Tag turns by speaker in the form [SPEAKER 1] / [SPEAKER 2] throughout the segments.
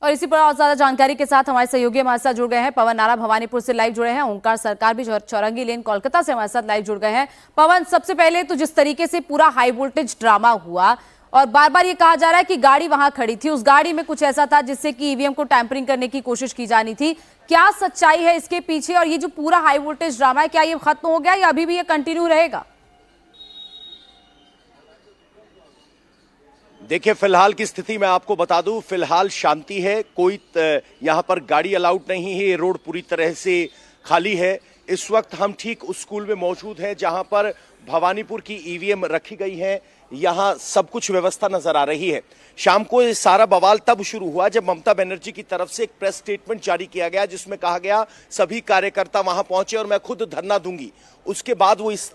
[SPEAKER 1] और इसी पर और ज्यादा जानकारी के साथ हमारे सहयोगी हमारे साथ जुड़ गए हैं। पवन नारा भवानीपुर से लाइव जुड़े हैं। ओंकार सरकार भी चौरंगी लेन कोलकाता से हमारे साथ लाइव जुड़ गए हैं। पवन, सबसे पहले तो जिस तरीके से पूरा हाई वोल्टेज ड्रामा हुआ और बार बार ये कहा जा रहा है कि गाड़ी वहां खड़ी थी, उस गाड़ी में कुछ ऐसा था जिससे कि ईवीएम को टैंपरिंग करने की कोशिश की जानी थी, क्या सच्चाई है इसके पीछे? और ये जो पूरा हाई वोल्टेज ड्रामा है, क्या ये खत्म हो गया या अभी भी ये कंटिन्यू रहेगा?
[SPEAKER 2] देखिए, फिलहाल की स्थिति मैं आपको बता दूं, फिलहाल शांति है। कोई यहां पर गाड़ी अलाउड नहीं है। ये रोड पूरी तरह से खाली है। इस वक्त हम ठीक उस स्कूल में मौजूद हैं जहां पर भवानीपुर की ईवीएम रखी गई है। यहां सब कुछ व्यवस्था नजर आ रही है। शाम को ये सारा बवाल तब शुरू हुआ जब ममता बनर्जी की तरफ से एक प्रेस स्टेटमेंट जारी किया गया जिसमें कहा गया सभी कार्यकर्ता वहां पहुंचे और मैं खुद धरना दूंगी। उसके बाद वो इस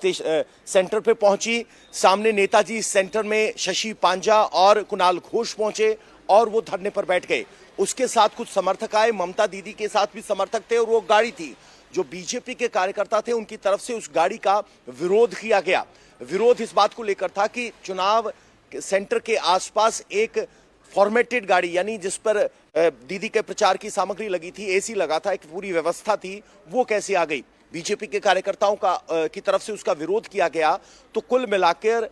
[SPEAKER 2] सेंटर पे पहुंची। सामने नेताजी सेंटर में शशि पांजा और कुणाल घोष पहुंचे और वो धरने पर बैठ गए। उसके साथ कुछ समर्थक आए, ममता दीदी के साथ भी समर्थक थे और वो गाड़ी थी। जो बीजेपी के कार्यकर्ता थे उनकी तरफ से उस गाड़ी का विरोध किया गया। विरोध इस बात को लेकर था कि चुनाव सेंटर के आसपास एक फॉर्मेटेड गाड़ी, यानी जिस पर दीदी के प्रचार की सामग्री लगी थी, एसी लगा था, एक पूरी व्यवस्था थी, वो कैसे आ गई? बीजेपी के कार्यकर्ताओं की तरफ से उसका विरोध किया गया। तो कुल मिलाकर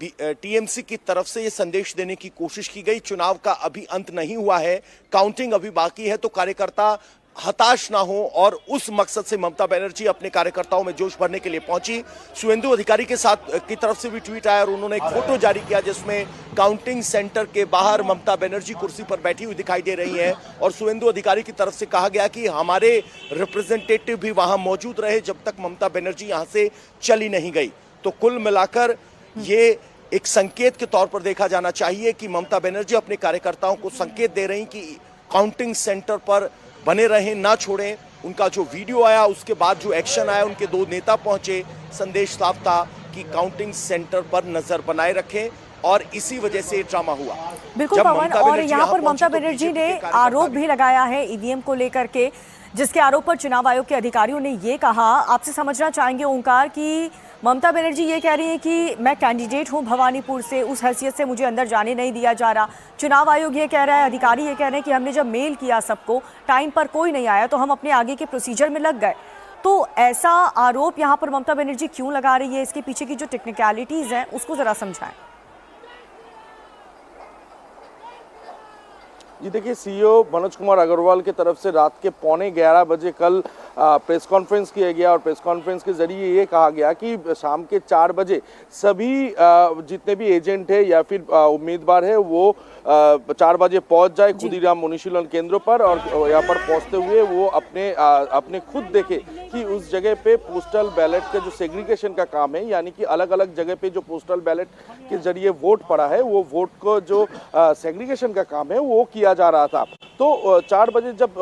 [SPEAKER 2] टीएमसी की तरफ से यह संदेश देने की कोशिश की गई, चुनाव का अभी अंत नहीं हुआ है, काउंटिंग अभी बाकी है, तो कार्यकर्ता हताश ना हो। और उस मकसद से ममता बनर्जी अपने कार्यकर्ताओं में जोश भरने के लिए पहुंची। सुवेंदु अधिकारी के साथ की तरफ से भी ट्वीट आया और उन्होंने एक फोटो जारी किया जिसमें काउंटिंग सेंटर के बाहर ममता बनर्जी कुर्सी पर बैठी हुई दिखाई दे रही हैं। और सुवेंदु अधिकारी की तरफ से कहा गया कि हमारे रिप्रेजेंटेटिव भी वहां मौजूद रहे जब तक ममता बनर्जी यहां से चली नहीं गई। तो कुल मिलाकर ये एक संकेत के तौर पर देखा जाना चाहिए कि ममता बनर्जी अपने कार्यकर्ताओं को संकेत दे रही कि काउंटिंग सेंटर पर बने रहें, ना छोड़ें। उनका जो वीडियो आया उसके बाद जो एक्शन आया, उनके दो नेता पहुंचे, संदेश साफ था कि काउंटिंग सेंटर पर नजर बनाए रखें और इसी वजह से ड्रामा हुआ।
[SPEAKER 1] बिल्कुल पवन, और यहाँ पर ममता बनर्जी ने आरोप भी लगाया है ईवीएम को लेकर के, जिसके आरोप पर चुनाव आयोग के अधिकारियों ने ये कहा। आपसे समझना चाहेंगे ओंकार कि ममता बनर्जी ये कह रही है कि मैं कैंडिडेट हूं भवानीपुर से, उस हैसियत से मुझे अंदर जाने नहीं दिया जा रहा। चुनाव आयोग ये कह रहा है, अधिकारी ये कह रहे हैं कि हमने जब मेल किया सबको, टाइम पर कोई नहीं आया तो हम अपने आगे के प्रोसीजर में लग गए। तो ऐसा आरोप यहाँ पर ममता बनर्जी क्यों लगा रही है? इसके पीछे की जो टेक्निकलिटीज हैं उसको जरा समझाएं।
[SPEAKER 3] जी देखिए, सीईओ मनोज कुमार अग्रवाल की तरफ से रात के 11:15 बजे कल प्रेस कॉन्फ्रेंस किया गया और प्रेस कॉन्फ्रेंस के जरिए ये कहा गया कि शाम के 4 बजे सभी जितने भी एजेंट है या फिर उम्मीदवार है वो 4 बजे पहुंच जाए खुदीराम अनुशीलन केंद्रों पर और यहाँ पर पहुंचते हुए वो अपने खुद देखे कि उस जगह पे पोस्टल बैलेट का जो सेग्रीगेशन का काम है, यानी कि अलग अलग जगह पे जो पोस्टल बैलेट के जरिए वोट पड़ा है, वो वोट को जो सेग्रीगेशन का काम है वो किया जा रहा था। तो 4 बजे जब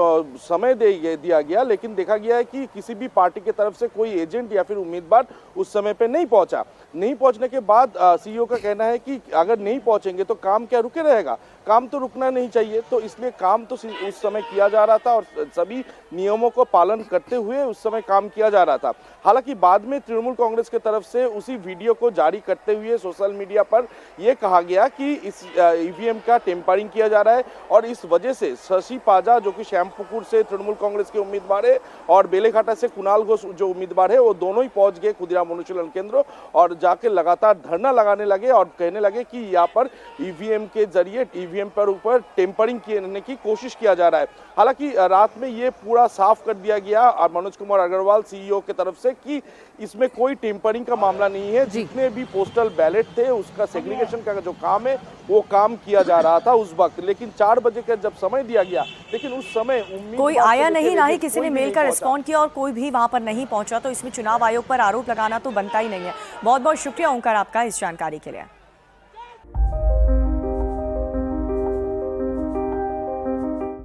[SPEAKER 3] समय दिया गया, लेकिन देखा गया है कि किसी भी पार्टी की तरफ से कोई एजेंट या फिर उम्मीदवार उस समय पे नहीं पहुंचा। नहीं पहुंचने के बाद सीईओ का कहना है कि अगर नहीं पहुंचेंगे तो काम क्या रुके रहेगा? काम तो रुकना नहीं चाहिए, तो इसलिए काम तो उस समय किया जा रहा था और सभी नियमों को पालन करते हुए उस समय काम किया जा रहा था। हालांकि बाद में तृणमूल कांग्रेस की तरफ से उसी वीडियो को जारी करते हुए सोशल मीडिया पर यह कहा गया कि इस ईवीएम का टेम्परिंग किया जा रहा है और इस वजह से शशि पाजा जो कि श्यामपुकुर से तृणमूल कांग्रेस के उम्मीदवार है और बेलेघाटा से कुणाल घोष जो उम्मीदवार है, वो दोनों ही पहुंच गए खुदीराम अनुशीलन केंद्र और जाके लगातार धरना लगाने लगे और कहने लगे कि यहाँ पर ईवीएम के जरिए ईवीएम पर ऊपर टेम्परिंग करने की कोशिश किया जा रहा है। हालांकि रात में ये पूरा साफ कर दिया गया और मनोज कुमार अग्रवाल सीईओ की तरफ से कि इसमें कोई टेम्परिंग का मामला नहीं है। जितने भी पोस्टल बैलेट थे उसका सेग्रीगेशन का जो काम है वो काम किया जा रहा था उस वक्त। लेकिन 4 बजे का जब समय दिया गया, लेकिन उस समय
[SPEAKER 1] कोई आया नहीं, ना ही किसी ने मेल का रिस्पॉन्ड किया और कोई भी वहां पर नहीं पहुंचा। तो इसमें चुनाव आयोग पर आरोप लगाना तो बनता ही नहीं है। बहुत बहुत शुक्रिया ओंकार आपका इस जानकारी के लिए।